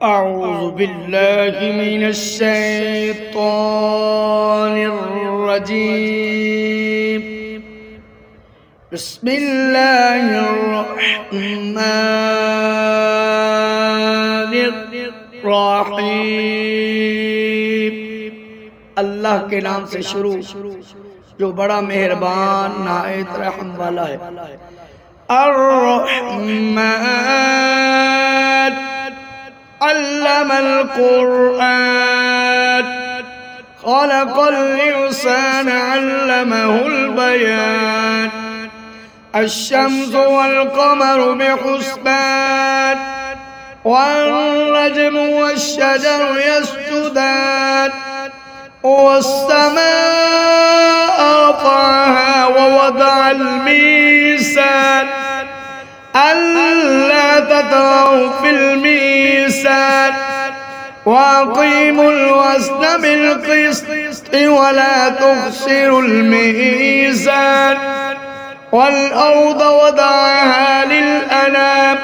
أعوذ بالله من الشيطان الرجيم. بسم الله الرحمن الرحيم। अल्लाह के नाम से शुरू जो बड़ा मेहरबान नायत रहम वाला है। अर्रहमान अल्लमल कुरआन खलक़ल इंसान अल्लमहुल बयान। अश्शम्सु वल क़मरु बिहुस्बान वन्नज्मु वश्शजरु यस्जुदान वस्समाअ रफ़अहा ववदअल मीज़ान अल्ला ततग़ौ फ़िल मीज़ान वअक़ीमुल वज़्न बिल-क़िस्ति वला तुख़सिरुल मीज़ान वल-अर्ज़ वदअहा लिल-अनाम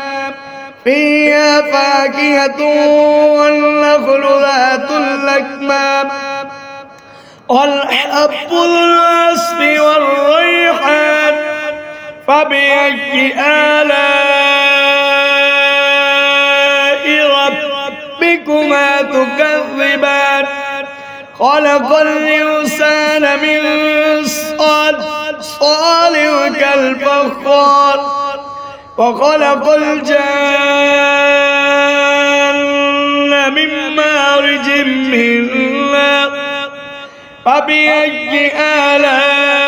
फ़ीहा फ़ाकिहतुन वन्नख़्लु ज़ातुल अक्माम वल-हब्बुल अस्फ़ि वर-रैहान फ़बिअय्यि आलाइ रब्बिकुमा तुकज़्ज़िबान। खलक़ल इंसान मिन सल्सालिन कल-फ़ख़्ख़ार वखलक़ल जान्न मिन मारिजिन मिन नार फ़बिअय्यि आलाइ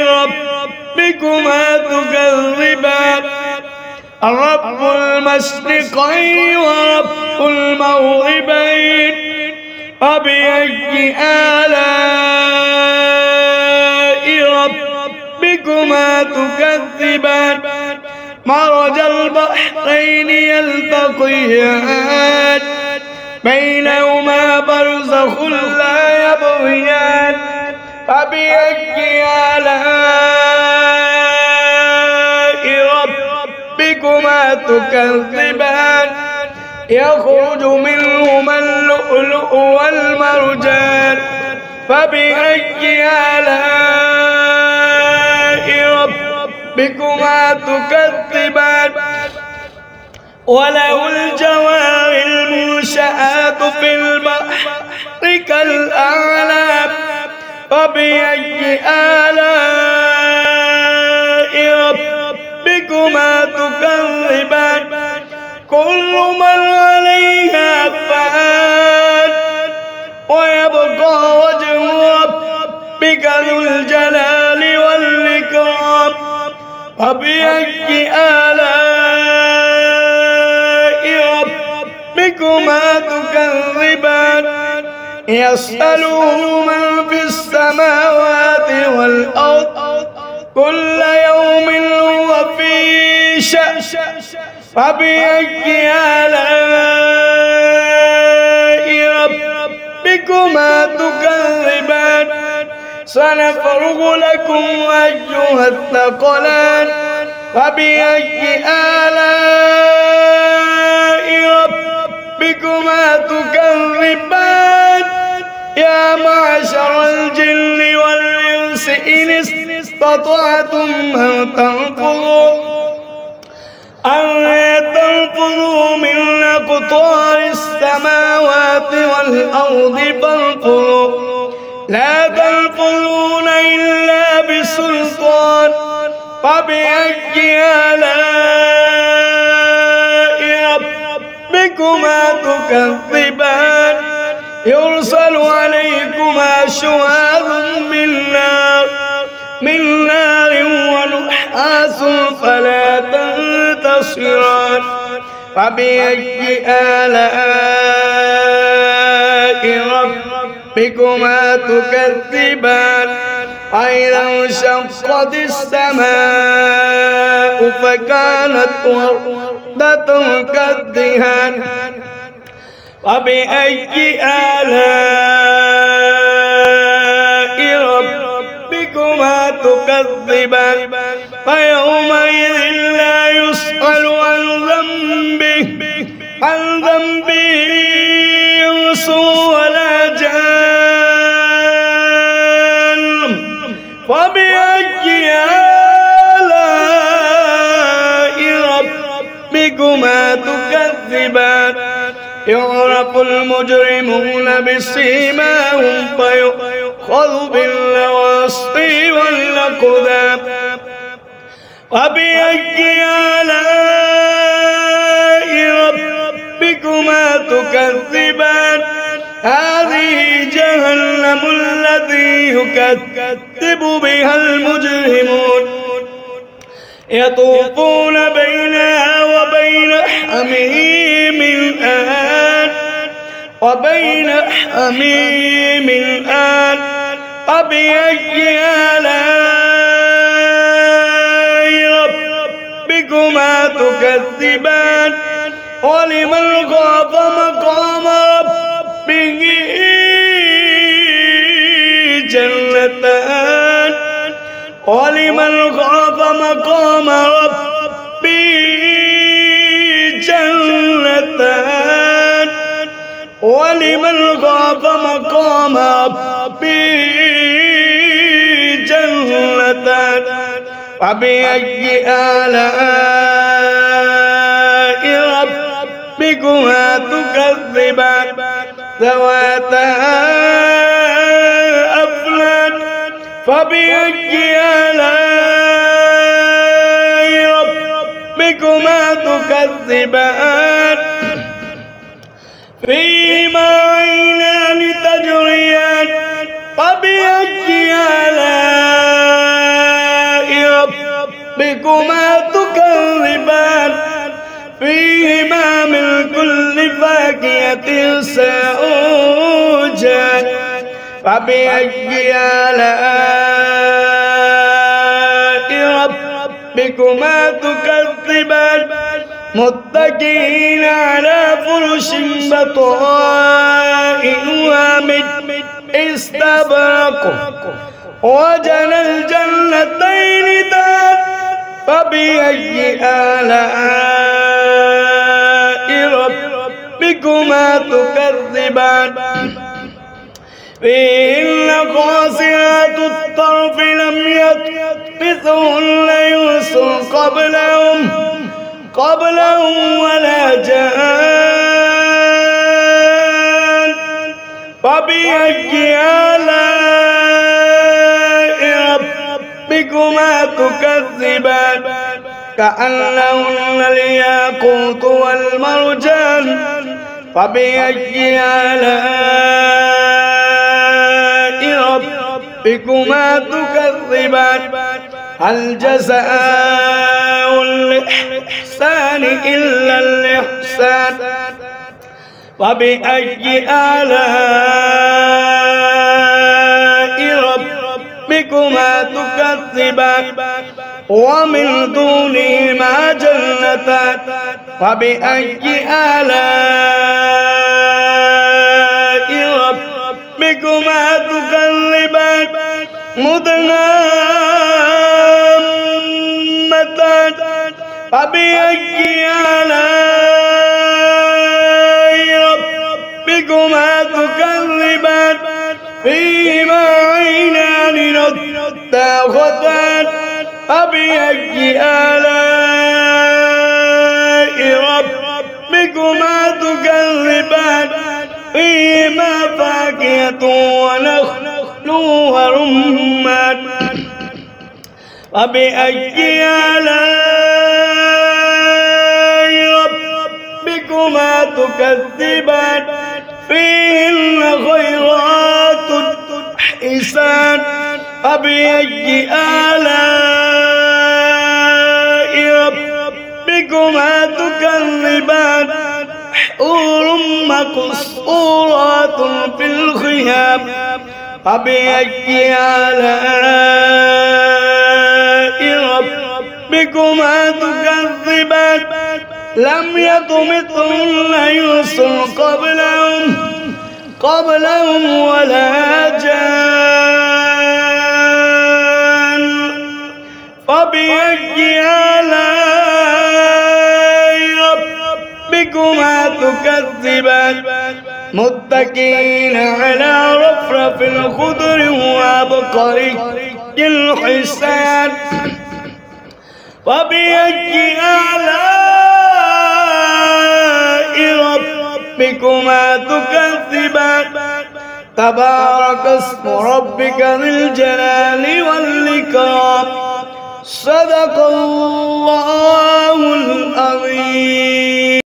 रब्बिकुमा तुकज़्ज़िबान। रब्बुल मशरिक़ैनि व रब्बुल मग़रिबैनि फ़बिअय्यि आलाइ रब्बिकुमा तुकज़्ज़िबान। मरजल बहरैनि यल्तक़ियान बैनहुमा बरज़ख़ुन ला यबग़ियान फ़बिअय्यि आलाइ रब्बिकुमा तुकज़्ज़िबान। यख़रुजु मिनहुमा अल-लुअ्लुअु वल-मरजान फ़बिअय्यि आलाइ रब्बिकुमा तुकज़्ज़िबान। वलहुल जवारिल मुंशआतु फिल बहरि कल-अ'लाम फ़बिअय्यि आलाइ रब्बिकुमा तुकज़्ज़िबान। कुल्लु मन अलैहा फ़ान वयबक़ा वज्हु रब्बिका ज़ुल जलालि वल इकराम फ़बिअय्यि आलाइ रब्बिकुमा तुकज़्ज़िबान। यस्अलुहु मन फ़िस समावाति वल अर्ज़ कुल्ल यौमिन हुवा फ़ी शअन फ़बिअय्यि आलाइ रब्बिकुमा तुकज़्ज़िबान। सनफ़रुग़ु लकुम अय्युहथ-थक़लान फ़बिअय्यि आलाइ रब्बिकुमा तुकज़्ज़िबान। या मअशरल जिन्नि वल इंसि इन इस्ततअतुम أن تنفذوا من أقطار السماوات والأرض فانفذوا لا تنفذون إلا بسلطان فبأي آلاء ربكما تكذبان. يرسل عليكما شواظ من نار ونحاس فلا تنتصران فبأي آلاء ربكما تكذبان. وإذا انشقت السماء فكانت وردة كالدهان فبأي آلاء ربكما تكذبان. فيومئذ لا يسأل عن ذنبه عن ذنبي يوسف ولا جان فبأي آلاء ربكما تكذبان يعرف المجرمون بسيماهم فيؤخذ بالنواصي والأقدام وبأي آلاء ربكما تكذبان هذه جهنم التي يكذب بها المجرمون يطوفون بينها وبين حميم آن فبأي آلاء ربكما تكذبان ولمن خاف مقام ربه جنتان ولمن خاف مقام ربه جنتان ولمن خاف مقام ربه جنتان فبأي آلاء ربكما تكذبان ذواتا أفنان فبأي آلاء ربكما تكذبان فيهما عينان تجريان فبأي آلاء ربكما تكذبان فيهما من كل فاكهة زوجان فبأي آلاء ربكما تكذبان متكئين على فرش بطائنها من استبرق وجنى الجنتين دان فبأي آلاء ربكما تكذبان فيهن قاصرات الطرف لم يطمثهن إنس قبلهم ولا جان فبأي آلاء ربكما تكذبان كأنهن الياقوت والمرجان فبأي آلاء ربكما تكذبان هل جزاء الإحسان إلا الإحسان فبأي آلاء ربكما تكذبان ومن دونهما جنتان فبأي آلاء ربكما تكذبان مدهامتان فبأي آلاء ربكما تكذبان فيهما عينان نضاختان فبأي آلاء ربكما تكذبان فيهما فاكهة ونخل ورمان فبأي آلاء ربكما تكذبان فيهن خيرات حسان فبأي آلاء ربكما تكذبان حور مقصورات في الخيام فبأي آلاء ربكما تكذبان لم يطمثهن إنس قبلهم ولا جان فبأي آلاء ربكما ربكما تكذبان متكئين على رفرف خضر وعبقري الحسان فبأي آلاء ربكما تكذبان تبارك اسم ربك ذي الجلال والإكرام صدق الله العظيم.